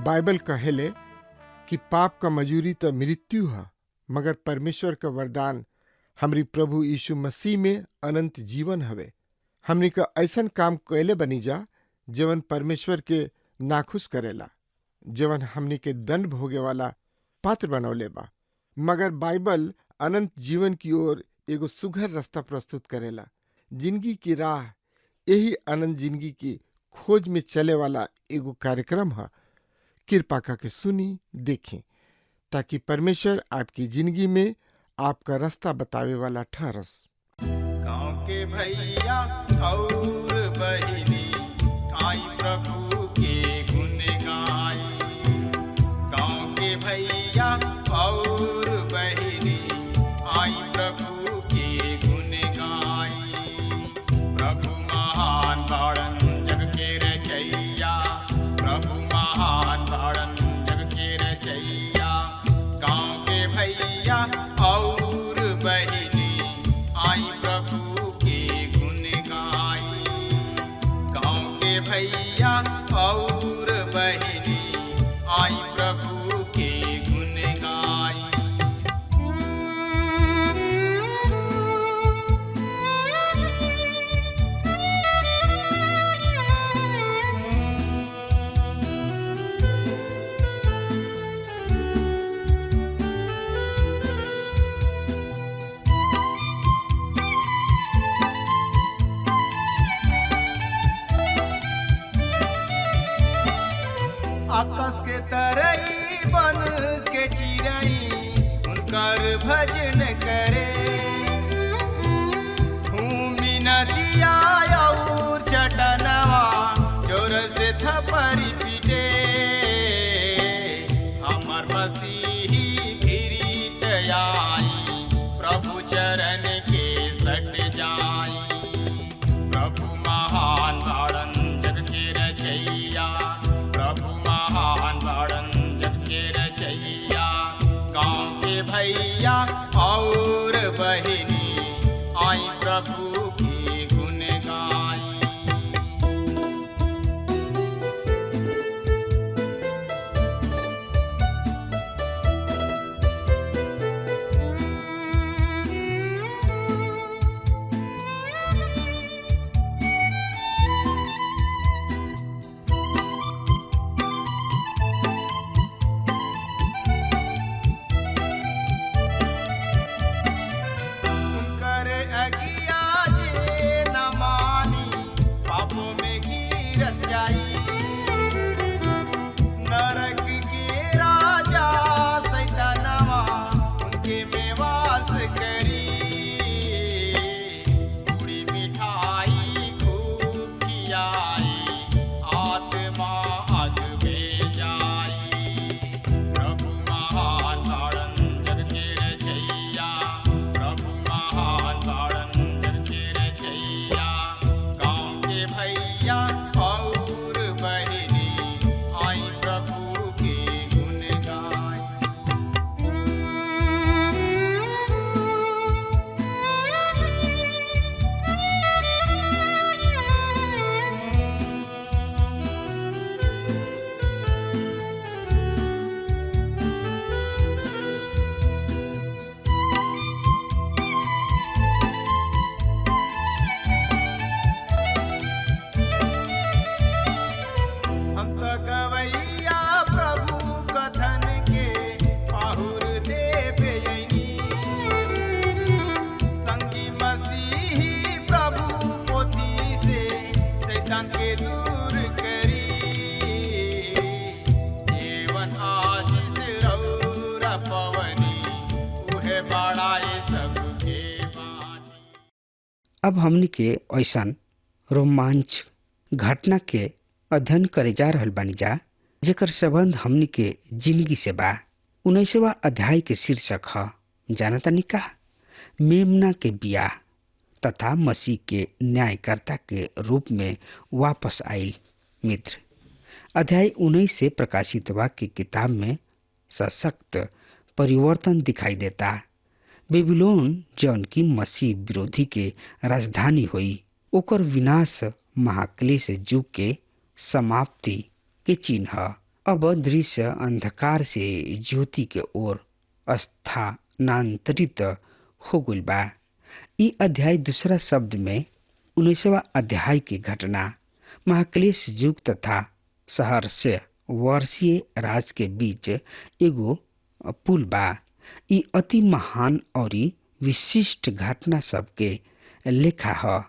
Bible कहेले कि पाप का मजूरी तो मृत्यु है, मगर परमेश्वर का वरदान हमरी प्रभु यीशु मसीह में अनंत जीवन हवे। हमनी का ऐसन काम कैले बनी जा जवन परमेश्वर के नाखुश करेला, जवन हमनी के दंड भोगे वाला पात्र बनौले बा। मगर बाइबल अनंत जीवन की ओर एगो सुघर रास्ता प्रस्तुत करेला। जिंदगी की राह यही अनंत जिंदगी की खोज में चले वाला एगो कार्यक्रम है। कृपा करके सुनी देखें, ताकि परमेश्वर आपकी जिंदगी में आपका रास्ता बतावे वाला ठहरस। गाँव के भैया और बहिनी आई प्रभु के गुण गाई। गाँव के भैया और बहिनी आई प्रभु के गुण गाई। प्रभु महान बाड़न जग के रचैया, प्रभु महान बाड़न जग के रचैया। गाँव के भैया और बहिनी आई प्रभु के गुण गाई। गाँव के भैया और बहिनी आई प्रभु के गुण गाई। आकाश के तरई बन के चिरई उनकर भजन करे। भूमि नदिया और चटनवा जोर से थपरी पीटे। हमर मसीही फिरीत आई, प्रभु चरण के सट जाई। प्रभु महान बाड़न जग के रचैया, प्रभु महान बाड़न जग के रचैया। गाँव के भैया और बहिनी आई प्रभु के गुण गाई। उनकर अगिया जे न मानी पापों में गिरत जाई। नरक के राजा सैतानवा उनके में वास करी। पूरी मिठाई खूब खियाई, आत्मा अग में जाई। प्रभु महान बाड़न जग के रचैया, प्रभु महान बाड़न जग के रचैया। गाँव के भैया और बहिनी आई प्रभु के गुण गाई। हम तो गवैया प्रभु कथन के पाहुर देवे यनी। संगी मसीही प्रभु पोथी से शैतान के दूर करी। जीवन आशीष रौरा पवनी उहे बड़ाए सबके बानी। अब हमनी के ऐसन रोमांच घटना के अध्ययन करे जा रहल बानी जा, जेकर संबंध हमनी के जिंदगी से बा। 19वां अध्याय के शीर्षक है जानतानी का, मेमना के बियाह तथा मसीह के न्यायकर्ता के रूप में वापस आइल। मित्र, अध्याय 19 से प्रकाशित वाक्य किताब में सशक्त परिवर्तन दिखाई देता। बेबीलोन जौन की मसीह विरोधी के राजधानी हुई, ओकर विनाश महाक्लेश युग के समाप्ति के चिन्ह है। अब दृश्य अंधकार से ज्योति के ओर स्थानांतरित हो गइल बा। ई अध्याय दूसरा शब्द में 19वां अध्याय की घटना महाक्लेश युग तथा शहर से वर्षीय राज के बीच एगो पुल बा। ई अति महान और विशिष्ट घटना सबके लेखा है।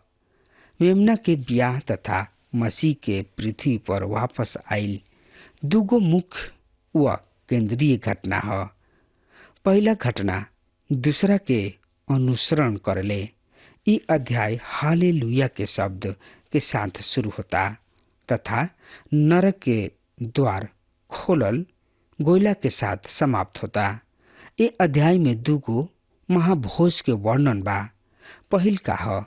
मेमना के ब्याह तथा मसीह के पृथ्वी पर वापस आइल दूगो मुख्य व केंद्रीय घटना है। पहला घटना दूसरा के अनुसरण करले। ई अध्याय हालेलुया के शब्द के साथ शुरू होता तथा नरक के द्वार खोलल गोयला के साथ समाप्त होता। ये अध्याय में दूगो महाभोज के वर्णन बा। पहिल का है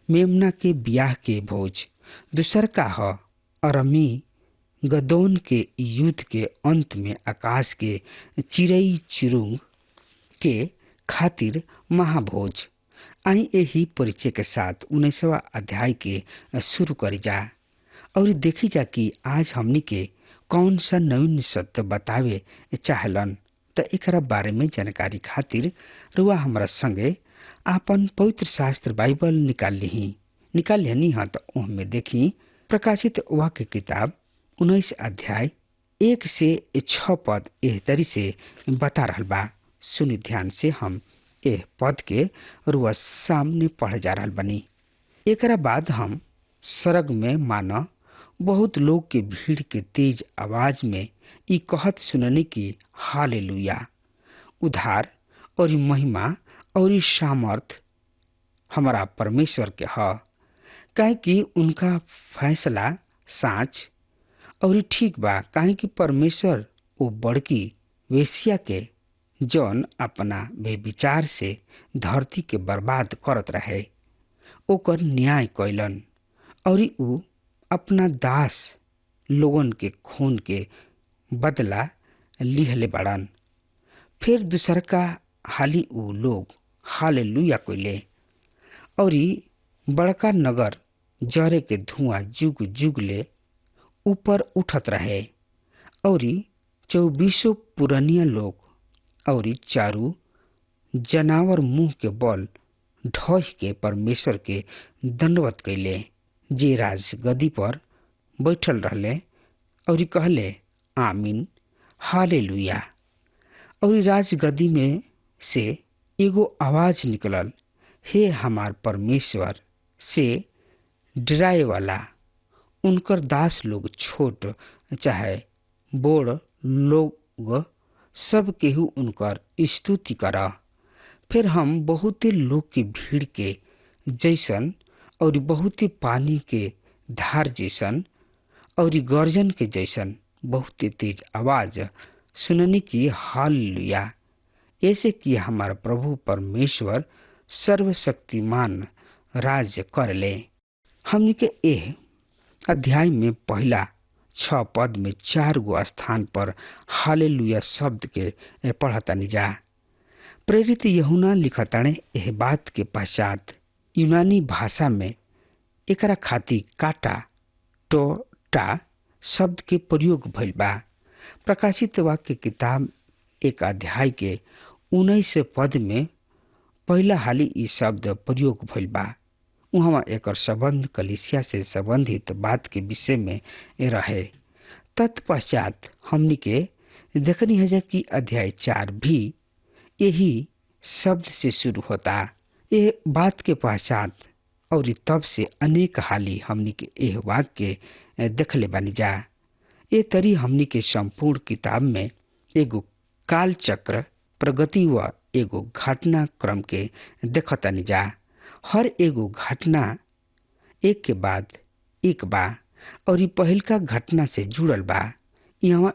मेमना के ब्याह के भोज, दूसर का है अरमी गदोन के युद्ध के अंत में आकाश के चिड़ई चिरुंग के खातिर महाभोज। आई यही परिचय के साथ 19वां अध्याय के शुरू करी जा और देखी जा कि आज हमनी के कौन सा नवीन सत्य बतावे चाहलन। तो एकरा बारे में जानकारी खातिर रुआ हमारा संगे आपन पवित्र शास्त्र बाइबल निकाल लेनी हाँ। तो उनमें देखी प्रकाशित वाक्य किताब 19 अध्याय 1 से 6 पद एह तरी से बता रहल बा। सुनि ध्यान से, हम एह पद के रुआ सामने पढ़ जा रहल बनी। एकरा बाद हम सरग में मानो बहुत लोग के भीड़ के तेज आवाज में ई कहत सुनने की हालेलुया, उद्धार और महिमा और सामर्थ हमारा परमेश्वर के है, काहे कि उनका फैसला साँच और ठीक बा। काहे कि परमेश्वर वो बड़की वेश्या के जौन अपना बेविचार से धरती के बर्बाद करत रहे ओकर न्याय कैलन और ऊ अपना दास लोगन के खून के बदला लिहले बड़न। फिर दूसर का हाली ऊ लोग हालेलुया कइले और बड़का नगर जरे के धुआं जुग जुग ले ऊपर उठत रहे और 24 पुरनिया लोग और चारू जनावर मुंह के बल ढह के परमेश्वर के दंडवत कैले, जे राज गदी पर बैठल रहले और कहले आमीन हालेलुया। और राज गदी में से एगो आवाज निकलल, हे हमार परमेश्वर से डराए वाला उनकर दास लोग छोट चाहे बड़ लोग सब केहू उनकर स्तुति करा। फिर हम बहुते लोग की भीड़ के जैसन और बहुते पानी के धार जैसन और गर्जन के जैसन बहुते तेज आवाज सुनने की हालेलुया, ऐसे कि हमारा प्रभु परमेश्वर सर्वशक्तिमान राज कर ले। हमने के एह अध्याय में पहला 6 पद में 4 गो स्थान पर हालेलुया शब्द के पढ़तानी जा। प्रेरित यूहन्ना लिखताने एह बात के पश्चात यूनानी भाषा में एकरा खातिर काटा टोटा शब्द के प्रयोग भइल बा। प्रकाशित वाक्य किताब 1 अध्याय के 19 पद में पहला हाली ई शब्द प्रयोग भइल बा। वहाँ एकर संबंध कलीसिया से संबंधित बात के विषय में रहे। तत्पश्चात हमनी के देखनी है कि अध्याय 4 भी यही शब्द से शुरू होता। यह बात के पश्चात और तब से अनेक हाली हमनी के यह वाक्य देखले बानी जा। ये तरी हमनी के संपूर्ण किताब में एगो काल चक्र प्रगति व एगो घटना क्रम के देखतानी जा। हर एगो घटना एक के बाद एक बा। और ई पहिलका घटना से जुड़ल बा। यहाँ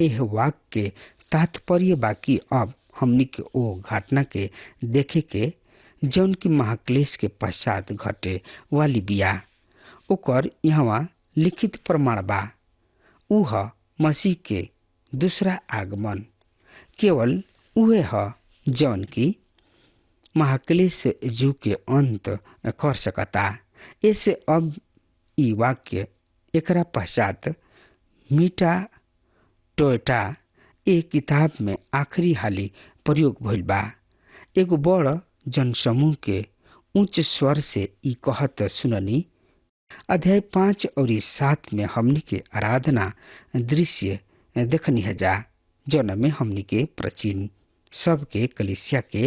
एह वाक्य के तात्पर्य बा कि अब हमनी के ओ घटना के देखे के जौन की महाक्लेश के पश्चात घटे वाली बिया ओकर यहाँ लिखित प्रमाण बा। उह मसीह के दूसरा आगमन केवल उहे ह जौन की महाक्लेश युग के अंत कर सकता। ऐसे अब ई वाक्य एकरा पश्चात मीटा टोयोटा ए किताब में आखिरी हाली प्रयोग भइल बा। एगो बड़ जनसमूह के उच्च स्वर से ई कहत सुननी। अध्याय 5 और 7 में हमनी के आराधना दृश्य देखनी है जा, जौन में हमनी के प्राचीन सबके कलिसिया के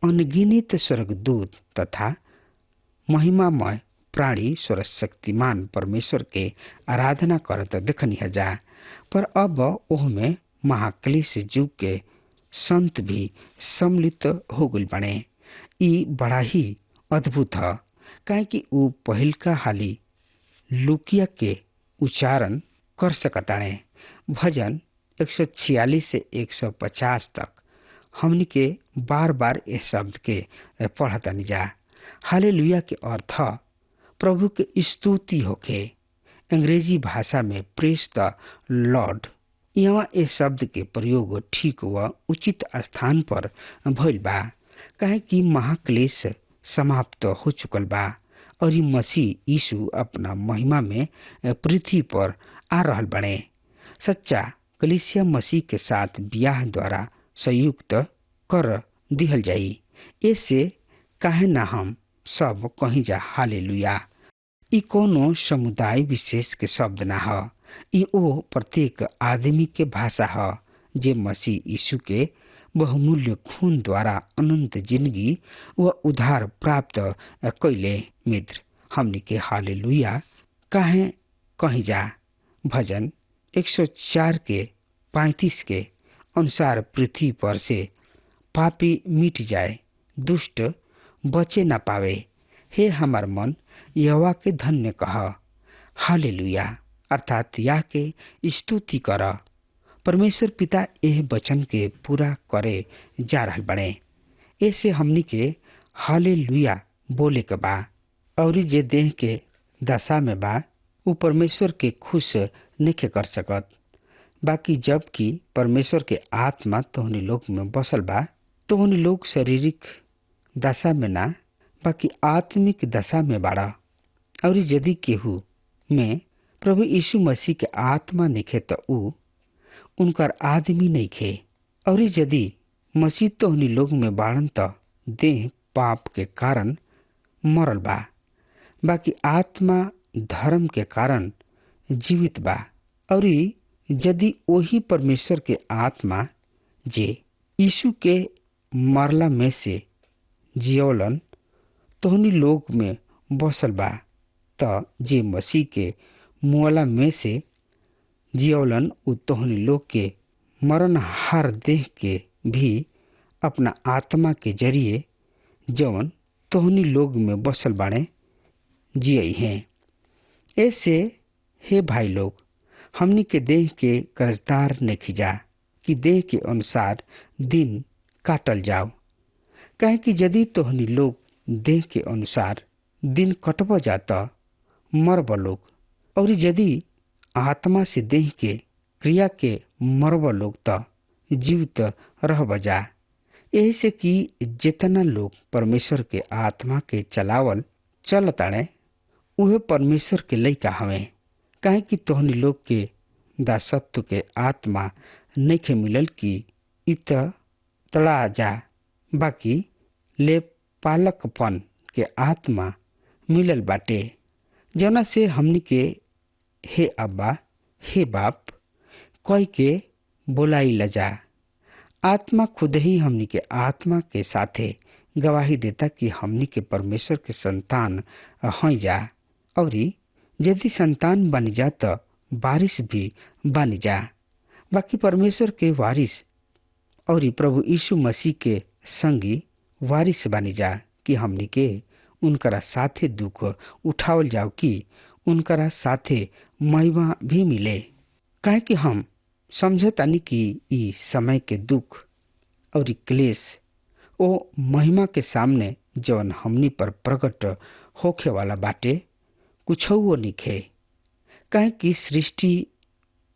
अनगिनित स्वर्गदूत तथा महिमामय प्राणी सर्वशक्तिमान परमेश्वर के आराधना करत देखनी है जा। पर अब ओह में महाक्लेश युग के संत भी सम्मिलित हो गइल बने। ई बड़ा ही अद्भुत है, काहे कि ऊ पहिलका हाली लुकिया के उच्चारण कर सकताणे। भजन 146 से 150 तक हमनी के बार बार इस शब्द के पढ़तनी जा। हालेलुया के अर्थ प्रभु के स्तुति होके। अंग्रेजी भाषा में प्रेज द लॉर्ड। यहाँ इस शब्द के प्रयोग ठीक व उचित स्थान पर भइल बा, काहे कि महाक्लेश समाप्त हो चुकल बा और ई मसीह यीशु अपना महिमा में पृथ्वी पर आ रहल बने। सच्चा कलीसिया मसीह के साथ ब्याह द्वारा संयुक्त कर दिहल जाई। ऐसे काहे ना हम सब कहीं जा हालेलुया। ई कोनो समुदाय विशेष के शब्द ना ह, ई ओ प्रत्येक आदमी के भाषा ह जे मसीह यीशु के बहुमूल्य खून द्वारा अनंत जिंदगी व उद्धार प्राप्त कैले। मित्र, हमनी के हालेलुया काहे कहीं जा। भजन 104 के 35 के अनुसार पृथ्वी पर से पापी मिट जाए, दुष्ट बचे न पावे। हे हमार मन यहोवा के धन्य कह। हालेलुया अर्थात या के स्तुति कर। परमेश्वर पिता एह वचन के पूरा करे जा रहल बने। ऐसे हमनी के हालेलुया बोले के बा और जे देह के दशा में बा उ परमेश्वर के खुश नहीं कर सकत। बाकी जबकि परमेश्वर के आत्मा तोहनी लोग में बसल बा, तोहनी लोग शारीरिक दशा में ना बाकी आत्मिक दशा में बाड़ा। और यदि केहू में प्रभु यीशु मसीह के आत्मा निखे तो ऊ उनकर आदमी नहीं खे। और यदि मसीह तोहनी लोग में बाड़न तो देह पाप के कारण मरल बा, बाकी आत्मा धर्म के कारण जीवित बा। और यदि वही परमेश्वर के आत्मा जे यीशु के मरला में से जियौलन तोहनी लोग में बसल बा, त जे मसीह के मुअला में से जियौलन उ तोहनी लोग के मरण हार देह के भी अपना आत्मा के जरिए जवन तोहनी लोग में बसल बाणे जियई हैं। ऐसे हे भाई लोग, हमनी के देह के कर्जदार नहीं जा कि देह के अनुसार दिन काटल जाओ। काहे कि यदि तोहनी लोग देह के अनुसार दिन कटब जाता मरब लोग, और यदि आत्मा से देह के क्रिया के मरब लोग त जीवित रहब जा। यही से कि जितना लोग परमेश्वर के आत्मा के चलावल चलताणे उहे परमेश्वर के लइका हवे। काहे कि तोहनी लोग के दासत्व के आत्मा नइखे मिलल कि इत तड़ा जा, बाकी ले पालकपन के आत्मा मिलल बाटे, जौना से हमनी के हे अब्बा हे बाप कह के बोलाई लजा। आत्मा खुद ही हमनी के आत्मा के साथे गवाही देता कि हमनी के परमेश्वर के संतान हई जा। और यदि संतान बन जा तो वारिस भी बन जा। बाकी परमेश्वर के वारिस और प्रभु यीशु मसीह के संगी वारिस बनी जा कि हमनी के उनकरा साथे दुख उठावल जाओ कि उनकरा साथे महिमा भी मिले। काहे कि हम समझतानी कि ई समय के दुख और क्लेश ओ महिमा के सामने जवन हमनी पर प्रकट होखे वाला बाटे कुछो निखे। काहे कि सृष्टि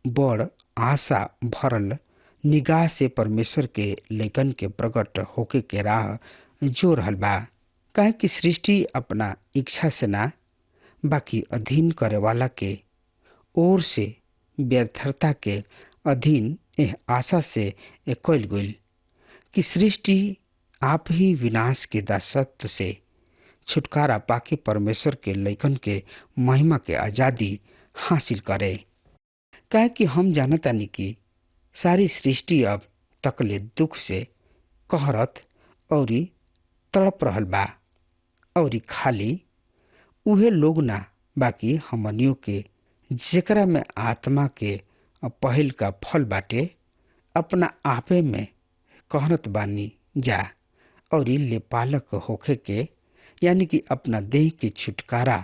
बड़ आशा भरल निगाह से परमेश्वर के लेखन के प्रकट होके के राह जो रहल बा। काहे कि सृष्टि अपना इच्छा से ना बाकी अधीन करे वाला के ओर से व्यर्थता के अधीन एह आशा से कइल गइल कि सृष्टि आप ही विनाश के दासत्व से छुटकारा पाके परमेश्वर के लेखन के महिमा के आजादी हासिल करे। काहे कि हम जानतानी कि सारी सृष्टि अब तकले दुख से कहरत और तड़प रहल बा और खाली उहे लोग ना बाकी हमनियों के जेकरा में आत्मा के पहल का फल बाटे अपना आपे में कहरत बानी जा और लेपालक होखे के यानी कि अपना देह के छुटकारा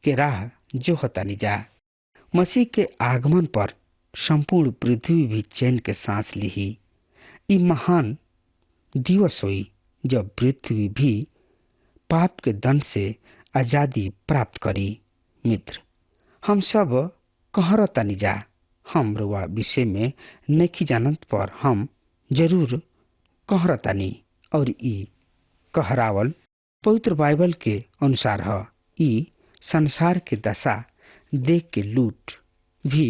के राह जो हतानी जा। मसीह के आगमन पर संपूर्ण पृथ्वी भी चैन के सांस ली। ई महान दिवस हुई जब पृथ्वी भी पाप के दंड से आजादी प्राप्त करी। मित्र, हम सब कहरतानी जा, हम रुआ विषय में नहीं जानत पर हम जरूर कहरतानी और ई कहरावल पवित्र बाइबल के अनुसार है। ई संसार के दशा देख के लूट भी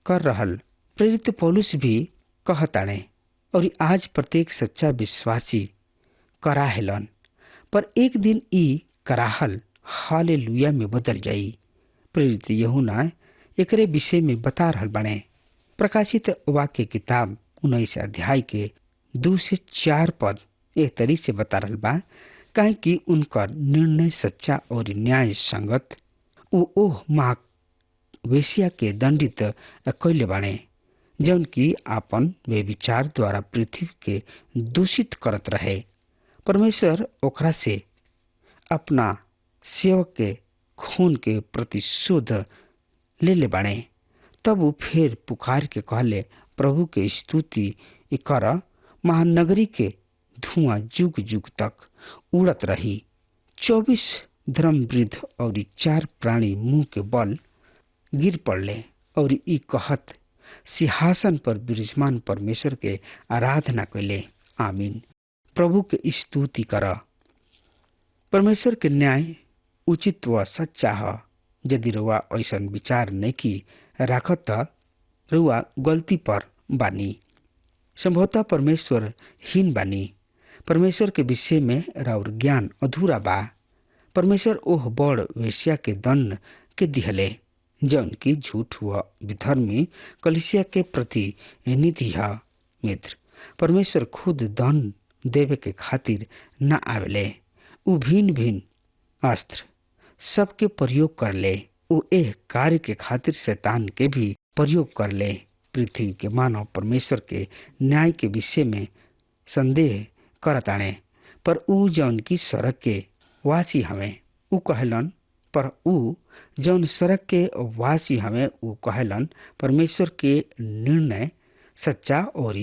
कर रहल प्रेरित पौलुस भी कहताणे और आज प्रत्येक सच्चा विश्वासी कराहेलन, पर एक दिन ई कराहल हालेलुया में बदल जाई। प्रेरित यूहन्ना एकरे विषय में बता रहल बने। प्रकाशित वाक्य किताब 19 अध्याय के 2 से 4 पद एक तरी से बता रहल बा। काहे कि उनकर निर्णय सच्चा और न्याय संगत उ ओह महावेश्या के दंडित कैले बाणे जौन की आपन वे विचार द्वारा पृथ्वी के दूषित करत रहे। परमेश्वर ओकरा से अपना सेवक के खून के प्रतिशोध ले बाणे। तब वो फिर पुकार के कहले, प्रभु के स्तुति कर, महानगरी के धुआं जुग जुग तक उड़त रही। 24 धर्मवृद्ध और 4 प्राणी मुंह के बल गिर पड़ले और ई कहत सिंहासन पर विराजमान परमेश्वर के आराधना कैले, आमीन। प्रभु के स्तुति कर। परमेश्वर के न्याय उचित व सच्चा है। यदि रुआ ऐसन विचार नहीं की राखत त रुआ गलती पर बानी। संभवतः परमेश्वर हीन बानी। परमेश्वर के विषय में राउर ज्ञान अधूरा बा। परमेश्वर ओह बड़ वेश्या के दंड के दिहले जौन की झूठ व विधर्मी कलिसिया के प्रति नीति है। मित्र, परमेश्वर खुद दंड देवे के खातिर न आवेले। उ भिन्न भिन्न अस्त्र सबके प्रयोग कर ले। उ एह कार्य के खातिर शैतान के भी प्रयोग कर ले। पृथ्वी के मानव परमेश्वर के न्याय के विषय में संदेह करताणे, पर उ जौन की सड़क के वासी हमें उ कहलन, पर उ जौन सड़क के वासी हमें उ कहलन परमेश्वर के निर्णय सच्चा और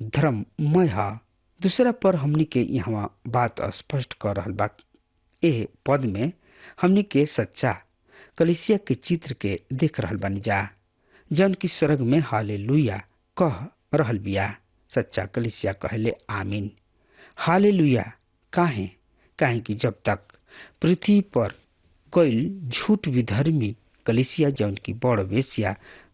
धर्ममय है। दूसरा पर हमनी के यहाँ बात स्पष्ट कर रहल बा। एह पद में हमनी के सच्चा कलिसिया के चित्र के देख रहल बानी जा जौन की स्वर्ग में हालेलुया कह रहल बिया। सच्चा कलिसिया कहले आमीन। हालेलुया काहे? काहे कि जब तक पृथ्वी पर कईल झूठ विधर्मी कलिसिया जौन की बड़ वेश्या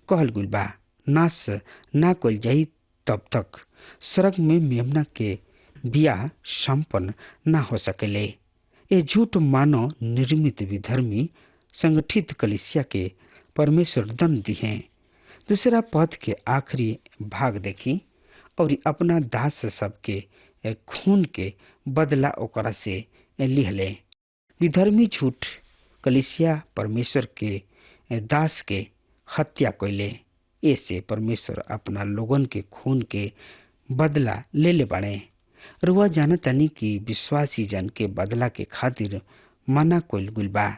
कहल गुल बा नाश ना कईल जाई, तब तक स्वर्ग में मेमना के बियाह संपन्न ना हो सकेले। ये झूठ मानव निर्मित विधर्मी संगठित कलिसिया के परमेश्वर दंड दिए। दूसरा पद के आखिरी भाग देखी, और अपना दास सबके खून के बदला ओकरा से लिहले। विधर्मी झूठ कलिसिया परमेश्वर के दास के हत्या कैले। ऐसे परमेश्वर अपना लोगन के खून के बदला ले बाड़े। रुआ जानतानी कि विश्वासी जन के बदला के खातिर मना कइल गुल बा।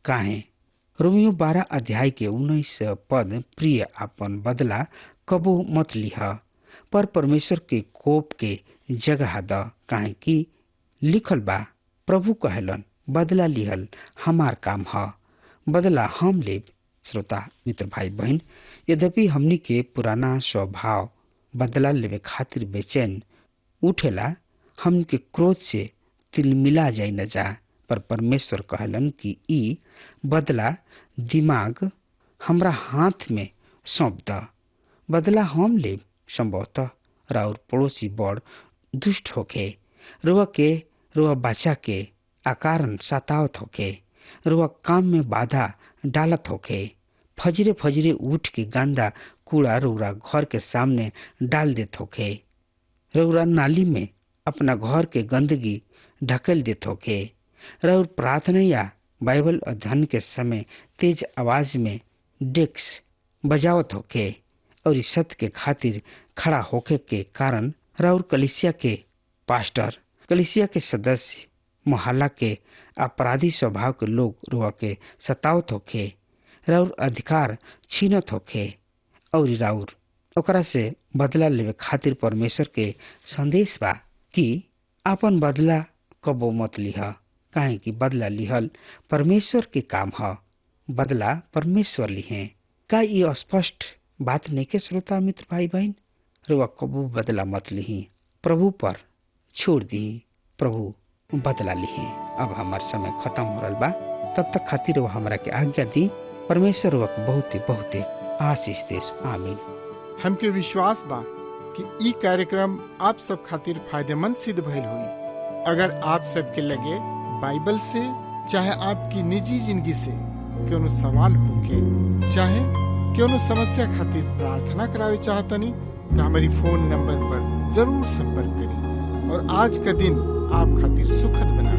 काहे? रोमियो 12 अध्याय के 19 पद, प्रिय आपन बदला कबो मत लिह, पर परमेश्वर के कोप के जगह द, काहे कि लिखल बा, प्रभु कहलन, बदला लिहल हमार काम ह, बदला हम लेब। श्रोता मित्र भाई बहन, यद्यपि हमनी के पुराना स्वभाव बदला लेवे खातिर बेचैन उठेला, हम के क्रोध से तिलमिला जाई न जा, पर परमेश्वर कहलन कि ई बदला दिमाग हमरा हाथ में सौंप द, बदला हम लेब। संभवतः राउर पड़ोसी बड़ दुष्ट होके, रुआ बच्चा के आकारण सतावत होके, रुआ काम में बाधा डालत होके, फजरे फजरे उठ के गंदा कूड़ा रउरा घर के सामने डाल देत होके, रउरा नाली में अपना घर के गंदगी ढकेल देत होके, रउर प्रार्थना या बाइबल अध्ययन के समय तेज आवाज में डेस्क बजावत होके और इस सत्य के खातिर खड़ा होके के कारण राउर कलिसिया के पास्टर, कलिसिया के सदस्य, मोहल्ला के अपराधी स्वभाव के लोग रुआ के सतावत होके, राउर अधिकार छीनत होके और राउर ओकरा से बदला लेवे खातिर परमेश्वर के संदेश बा कि आपन बदला कबो मत लिह, काहे कि बदला लिहल परमेश्वर के काम ह, बदला परमेश्वर लिहे। का ये स्पष्ट बात नहीं के श्रोता मित्र भाई बहन? रुआ कबो बदला मत लिही, प्रभु पर छोड़ दी, प्रभु बदला लिहे। अब हमार समय खत्म हो रहा बा, तब तक खातिर वो हमरा के आज्ञा दी। परमेश्वर वक बहुत आशीष देश। आमीन। हमके विश्वास बा कि ई कार्यक्रम आप सब खातिर फायदेमंद सिद्ध भइल हुई। अगर आप सब के लगे बाइबल से चाहे आपकी निजी जिंदगी से कोनो सवाल होके, चाहे कोनो समस्या खातिर प्रार्थना करावे चाहतनी, तो हमारी फोन नंबर पर जरूर संपर्क करें और आज का दिन आप खातिर सुखद बना